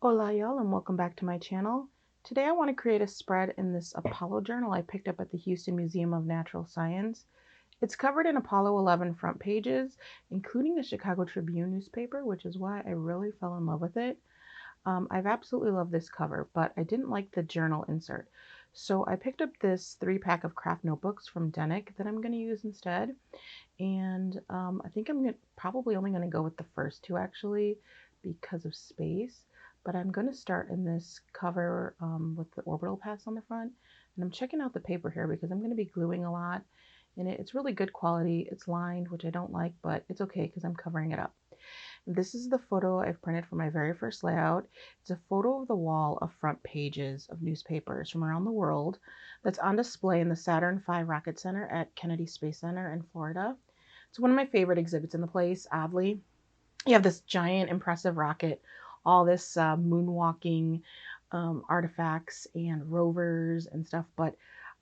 Hola y'all, and welcome back to my channel. Today I want to create a spread in this Apollo journal I picked up at the Houston Museum of Natural Science. It's covered in Apollo 11 front pages, including the Chicago Tribune newspaper, which is why I really fell in love with it. I've absolutely loved this cover, but I didn't like the journal insert. So I picked up this 3-pack of craft notebooks from Denick that I'm going to use instead. And I think I'm probably only going to go with the first two actually because of space. But I'm going to start in this cover with the orbital pass on the front. And I'm checking out the paper here because I'm going to be gluing a lot. And it's really good quality. It's lined, which I don't like, but it's okay because I'm covering it up. This is the photo I've printed for my very first layout. It's a photo of the wall of front pages of newspapers from around the world that's on display in the Saturn V Rocket Center at Kennedy Space Center in Florida. It's one of my favorite exhibits in the place, oddly. You have this giant, impressive rocket, all this moonwalking artifacts and rovers and stuff, but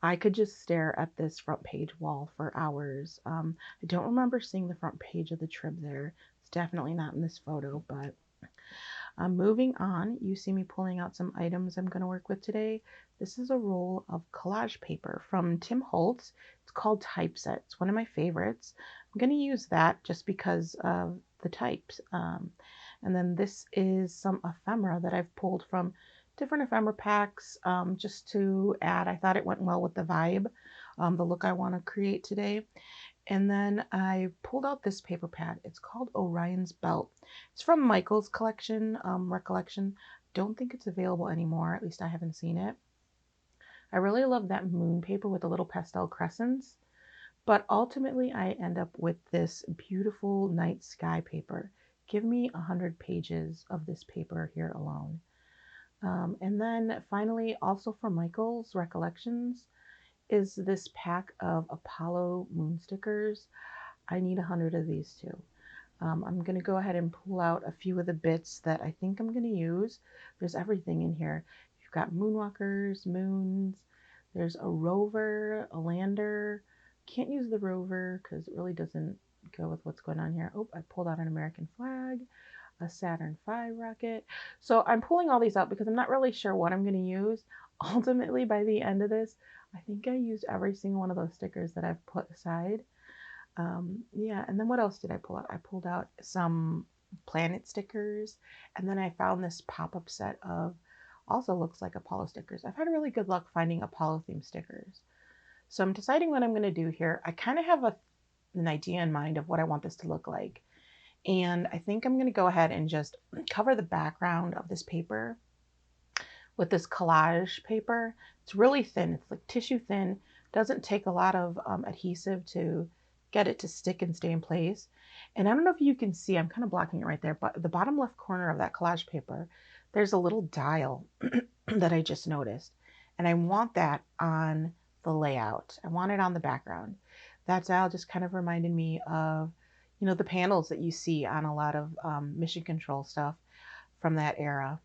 I could just stare at this front page wall for hours. I don't remember seeing the front page of the Trib there. It's definitely not in this photo, but moving on, you see me pulling out some items I'm going to work with today. This is a roll of collage paper from Tim Holtz. It's called Typeset. It's one of my favorites. I'm going to use that just because of the types. And then this is some ephemera that I've pulled from different ephemera packs just to add. I thought it went well with the vibe, the look I want to create today. And then I pulled out this paper pad. It's called Orion's Belt. It's from Michael's collection, Recollection. Don't think it's available anymore. At least I haven't seen it. I really love that moon paper with the little pastel crescents. But ultimately, I end up with this beautiful night sky paper. Give me 100 pages of this paper here alone. And then finally, also from Michael's Recollections, is this pack of Apollo moon stickers. I need 100 of these too. I'm going to go ahead and pull out a few of the bits that I think I'm going to use. There's everything in here. You've got moonwalkers, moons, there's a rover, a lander. Can't use the rover because it really doesn't go with what's going on here. Oh, I pulled out an American flag, a Saturn V rocket. So I'm pulling all these out because I'm not really sure what I'm going to use. Ultimately, by the end of this, I think I used every single one of those stickers that I've put aside. Yeah, and then what else did I pull out? I pulled out some planet stickers, and then I found this pop-up set of also looks like Apollo stickers. I've had really good luck finding Apollo themed stickers. So I'm deciding what I'm going to do here. I kind of have an idea in mind of what I want this to look like. And I think I'm going to go ahead and just cover the background of this paper with this collage paper. It's really thin. It's like tissue thin. Doesn't take a lot of adhesive to get it to stick and stay in place. And I don't know if you can see, I'm kind of blocking it right there, but the bottom left corner of that collage paper, there's a little dial that I just noticed. And I want that on the layout. I want it on the background. That dial just kind of reminded me of, the panels that you see on a lot of mission control stuff from that era.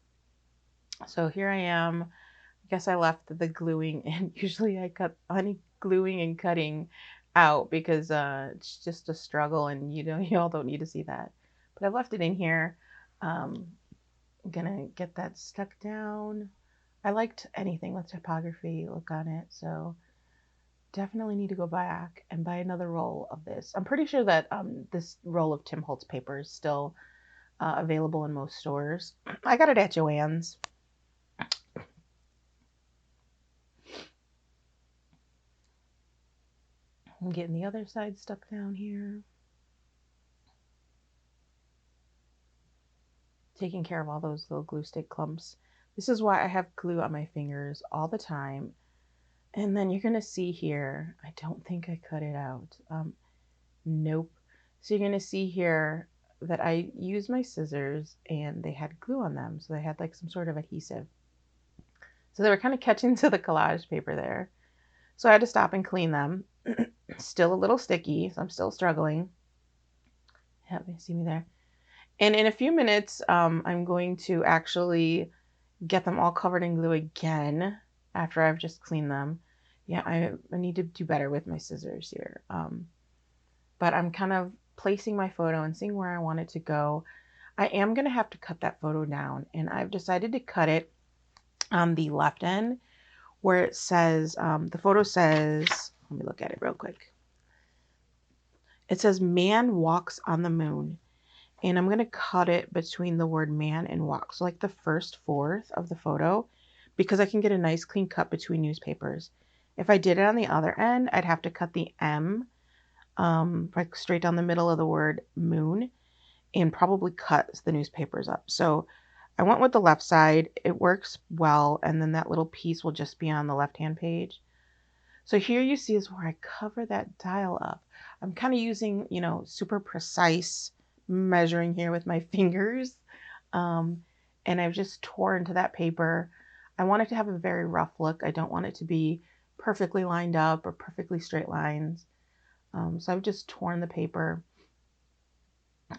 So here I am. I guess I left the gluing, and usually I cut any gluing and cutting out because it's just a struggle, and y'all don't need to see that. But I've left it in here. I'm gonna get that stuck down. I liked anything with typography look on it, so definitely need to go back and buy another roll of this. I'm pretty sure that this roll of Tim Holtz paper is still available in most stores. I got it at Joann's. I'm getting the other side stuck down here. Taking care of all those little glue stick clumps. This is why I have glue on my fingers all the time. And then you're going to see here, I don't think I cut it out. Nope. So you're going to see here that I used my scissors and they had glue on them. So they had like some sort of adhesive. So they were kind of catching to the collage paper there. So I had to stop and clean them. Still a little sticky, so I'm still struggling. Yeah, you see me there. And in a few minutes, I'm going to actually get them all covered in glue again after I've just cleaned them. Yeah, I need to do better with my scissors here. But I'm kind of placing my photo and seeing where I want it to go. I am going to have to cut that photo down, and I've decided to cut it on the left end where it says, the photo says, let me look at it real quick. It says man walks on the moon, and I'm going to cut it between the word man and walk. So like the first fourth of the photo, because I can get a nice clean cut between newspapers. If I did it on the other end, I'd have to cut the M like straight down the middle of the word moon and probably cut the newspapers up. So I went with the left side. It works well. And then that little piece will just be on the left-hand page. So here you see is where I cover that dial up. I'm kind of using, super precise measuring here with my fingers. And I've just tore into that paper. I want it to have a very rough look. I don't want it to be perfectly lined up or perfectly straight lines. So I've just torn the paper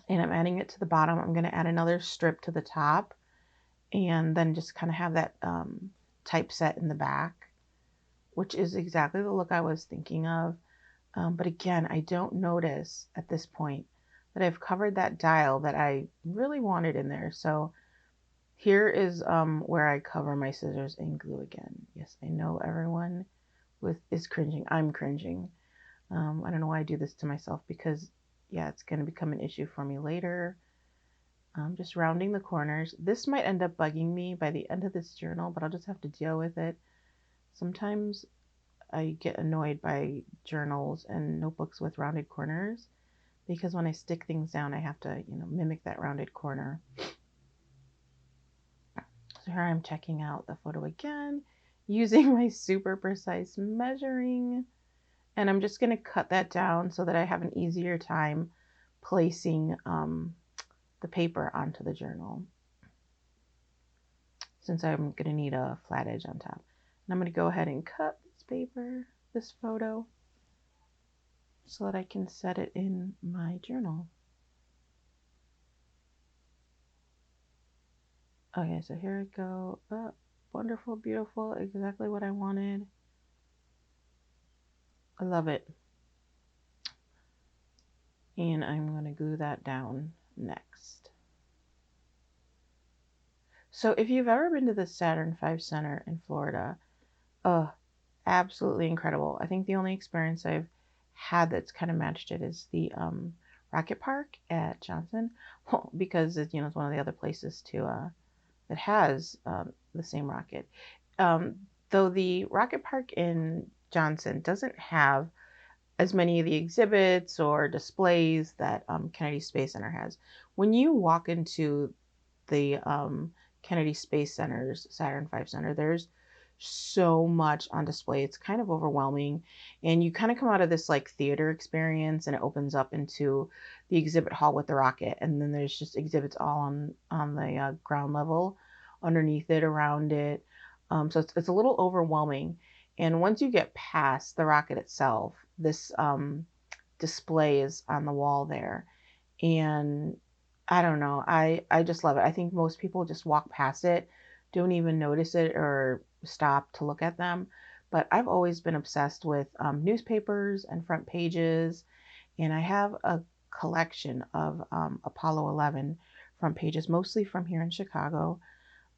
and I'm adding it to the bottom. I'm going to add another strip to the top and then just kind of have that typeset in the back, which is exactly the look I was thinking of. But again, I don't notice at this point that I've covered that dial that I really wanted in there. So here is where I cover my scissors in glue again. Yes, I know everyone is cringing. I'm cringing. I don't know why I do this to myself because, yeah, it's going to become an issue for me later. Just rounding the corners. This might end up bugging me by the end of this journal, but I'll just have to deal with it. Sometimes I get annoyed by journals and notebooks with rounded corners because when I stick things down, I have to, mimic that rounded corner. So here I'm checking out the photo again using my super precise measuring. And I'm just going to cut that down so that I have an easier time placing the paper onto the journal, since I'm going to need a flat edge on top. And I'm going to go ahead and cut this paper, this photo, so that I can set it in my journal. Okay, so here I go. Oh, wonderful, beautiful, exactly what I wanted. I love it. And I'm going to glue that down next. So if you've ever been to the Saturn V Center in Florida, absolutely incredible. I think the only experience I've had that's kind of matched it is the Rocket Park at Johnson. Well, because it's one of the other places that has the same rocket. Though the Rocket Park in Johnson doesn't have as many of the exhibits or displays that Kennedy Space Center has. When you walk into the Kennedy Space Center's Saturn V Center, there's so much on display. It's kind of overwhelming, and you kind of come out of this like theater experience, and it opens up into the exhibit hall with the rocket, and then there's just exhibits all on the ground level underneath it, around it. So it's a little overwhelming. And once you get past the rocket itself, this display is on the wall there. And I don't know, I just love it. I think most people just walk past it, don't even notice it or stop to look at them. But I've always been obsessed with newspapers and front pages. And I have a collection of Apollo 11 front pages, mostly from here in Chicago,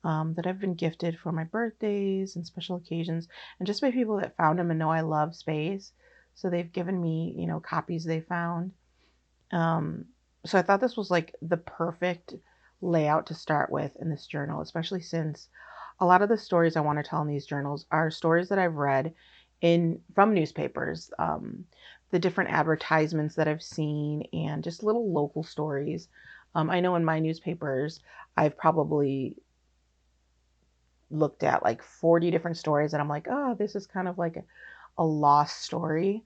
that I've been gifted for my birthdays and special occasions, and just by people that found them and know I love space. So they've given me, copies they found. So I thought this was like the perfect layout to start with in this journal, especially since a lot of the stories I want to tell in these journals are stories that I've read from newspapers, the different advertisements that I've seen, and just little local stories. I know in my newspapers, I've probably looked at like 40 different stories and I'm like, oh, this is kind of like a lost story.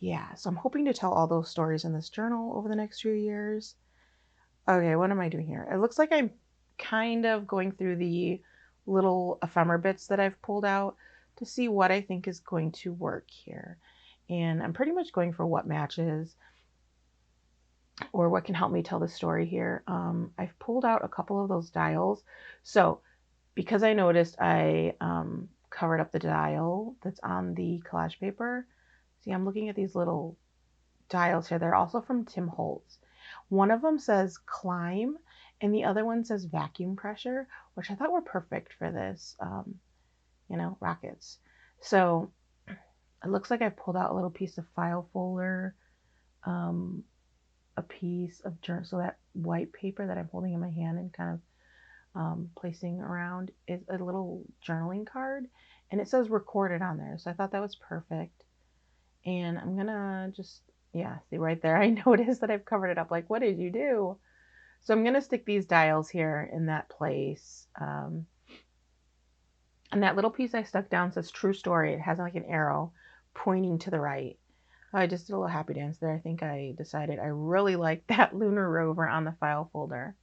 Yeah, so I'm hoping to tell all those stories in this journal over the next few years. Okay, what am I doing here? It looks like I'm kind of going through the little ephemera bits that I've pulled out to see what I think is going to work here. And I'm pretty much going for what matches or what can help me tell the story here. I've pulled out a couple of those dials. So because I noticed I covered up the dial that's on the collage paper. See, I'm looking at these little dials here. They're also from Tim Holtz. One of them says climb and the other one says vacuum pressure, which I thought were perfect for this, rockets. So it looks like I pulled out a little piece of file folder, a piece of journal. So that white paper that I'm holding in my hand and kind of placing around is a little journaling card, and it says recorded on there. So I thought that was perfect. And I'm gonna just, yeah, see right there, I noticed that I've covered it up. Like, what did you do? So I'm gonna stick these dials here in that place. And that little piece I stuck down says true story. It has like an arrow pointing to the right. I just did a little happy dance there. I think I decided I really liked that lunar rover on the file folder.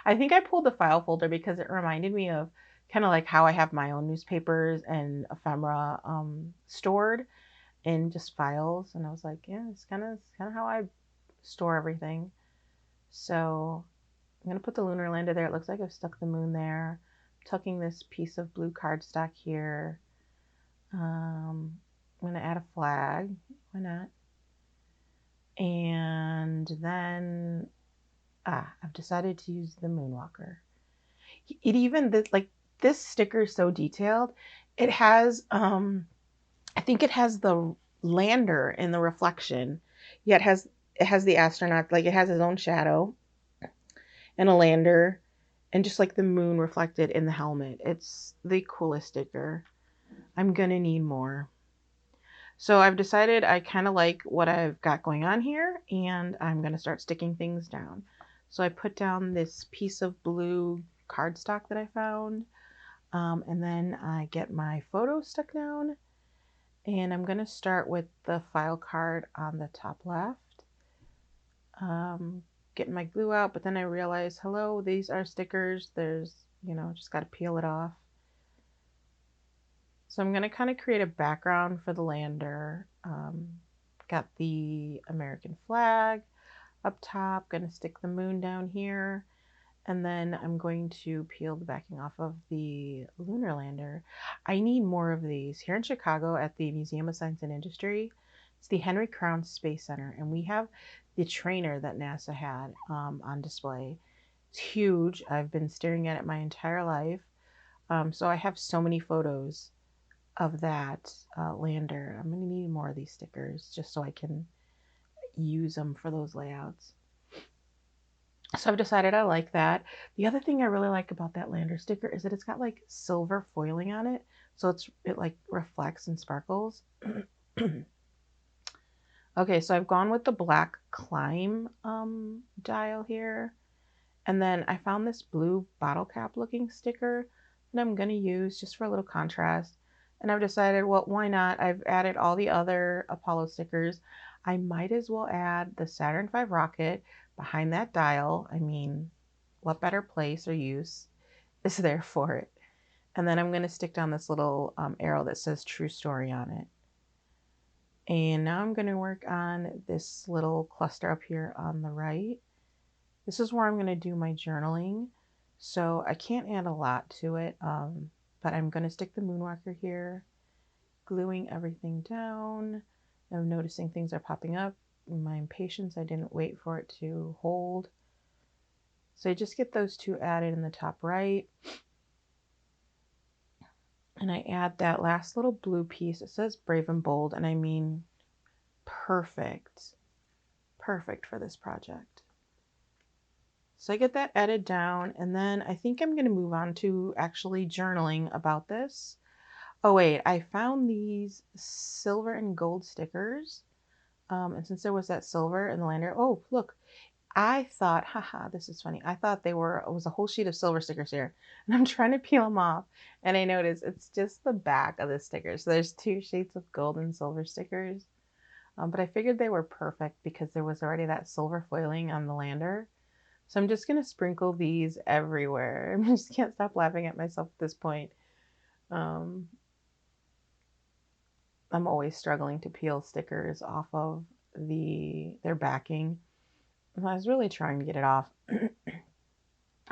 I think I pulled the file folder because it reminded me of kind of like how I have my own newspapers and ephemera stored in just files. And I was like, yeah, it's kind of how I store everything. So I'm going to put the lunar lander there. It looks like I've stuck the moon there. Tucking this piece of blue cardstock here. I'm going to add a flag. Why not? And then I've decided to use the moonwalker. It even, this sticker is so detailed. It has, I think it has the lander in the reflection. Yeah, it has the astronaut, like it has his own shadow and a lander and just like the moon reflected in the helmet. It's the coolest sticker. I'm gonna need more. So I've decided I kind of like what I've got going on here, and I'm gonna start sticking things down. So I put down this piece of blue cardstock that I found, and then I get my photo stuck down, and I'm gonna start with the file card on the top left. Getting my glue out, but then I realized, hello, these are stickers. There's, just got to peel it off. So I'm going to kind of create a background for the lander. Got the American flag up top, going to stick the moon down here. And then I'm going to peel the backing off of the lunar lander. I need more of these. Here in Chicago at the Museum of Science and Industry, it's the Henry Crown Space Center, and we have the trainer that NASA had on display. It's huge. I've been staring at it my entire life. So I have so many photos of that lander. I'm going to need more of these stickers just so I can use them for those layouts. So I've decided I like that. The other thing I really like about that lander sticker is that it's got like silver foiling on it. So it like reflects and sparkles. Okay, so I've gone with the black climb dial here. And then I found this blue bottle cap looking sticker that I'm going to use just for a little contrast. And I've decided, well, why not? I've added all the other Apollo stickers. I might as well add the Saturn V rocket behind that dial. I mean, what better place or use is there for it? And then I'm going to stick down this little arrow that says true story on it. And now I'm going to work on this little cluster up here on the right. This is where I'm going to do my journaling. So I can't add a lot to it, but I'm going to stick the moonwalker here, gluing everything down. I'm noticing things are popping up. In my impatience, I didn't wait for it to hold. So I just get those two added in the top right. And I add that last little blue piece. It says brave and bold, and I mean perfect. Perfect for this project. So I get that added down, and then I think I'm going to move on to actually journaling about this. Oh wait, I found these silver and gold stickers. And since there was that silver in the lander, oh look, I thought, haha, this is funny. I thought it was a whole sheet of silver stickers here, and I'm trying to peel them off, and I noticed it's just the back of the sticker. So there's two sheets of gold and silver stickers, but I figured they were perfect because there was already that silver foiling on the lander. So I'm just going to sprinkle these everywhere. I just can't stop laughing at myself at this point. I'm always struggling to peel stickers off of their backing. And I was really trying to get it off. And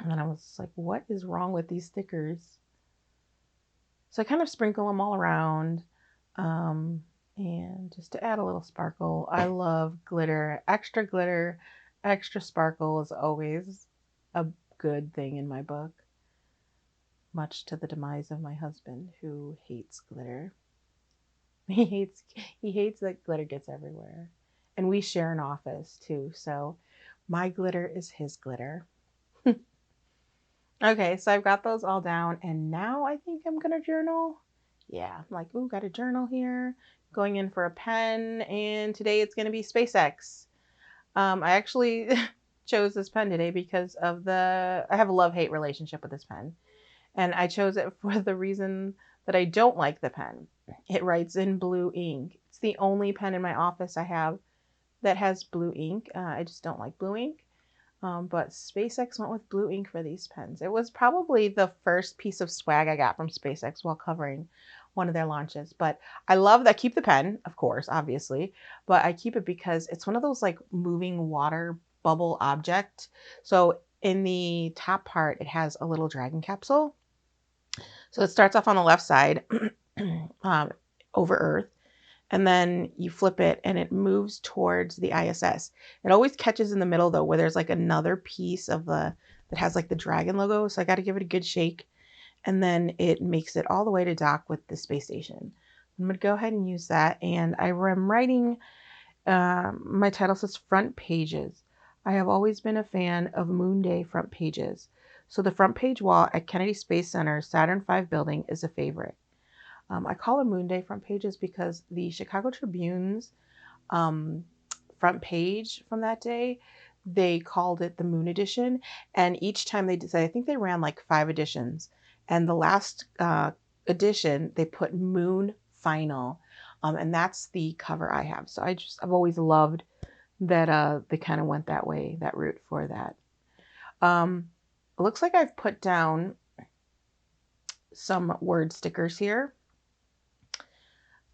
then I was like, what is wrong with these stickers? So I kind of sprinkle them all around. And just to add a little sparkle, I love glitter, extra glitter Extra sparkle is always a good thing in my book, much to the demise of my husband, who hates glitter. He hates that glitter gets everywhere. And we share an office too, so my glitter is his glitter. Okay, so I've got those all down, and now I think I'm gonna journal. Yeah, I'm like, ooh, got a journal here. Going in for a pen, and today it's gonna be SpaceX. I actually chose this pen today because of I have a love-hate relationship with this pen. And I chose it for the reason that I don't like the pen. It writes in blue ink. It's the only pen in my office I have that has blue ink. I just don't like blue ink. But SpaceX went with blue ink for these pens. It was probably the first piece of swag I got from SpaceX while covering one of their launches. But I love that. I keep the pen, of course, obviously, but I keep it because it's one of those like moving water bubble object. So in the top part, it has a little dragon capsule. So it starts off on the left side over Earth, and then you flip it and it moves towards the ISS. It always catches in the middle though, where there's like another piece of that has like the dragon logo. So I got to give it a good shake, and then it makes it all the way to dock with the space station. I'm going to go ahead and use that. And I'm writing, my title says front pages. I have always been a fan of Moon Day front pages. So the front page wall at Kennedy Space Center Saturn V building is a favorite. I call it Moon Day front pages because the Chicago Tribune's front page from that day, they called it the Moon Edition. And each time they did, I think they ran like 5 editions. And the last edition, they put Moon Final. And that's the cover I have. So I've always loved that they kind of went that way, that route for that. It looks like I've put down some word stickers here.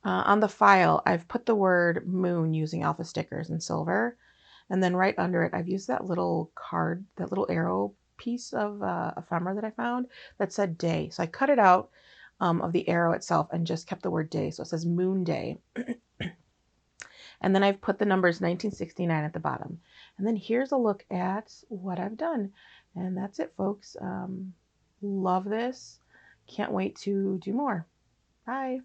On the file, I've put the word moon using alpha stickers in silver. And then right under it, I've used that little card, that little arrow piece of ephemera that I found that said day. So I cut it out of the arrow itself and just kept the word day. So it says Moon Day. And then I've put the numbers 1969 at the bottom. And then here's a look at what I've done. And that's it, folks. Love this. Can't wait to do more. Bye.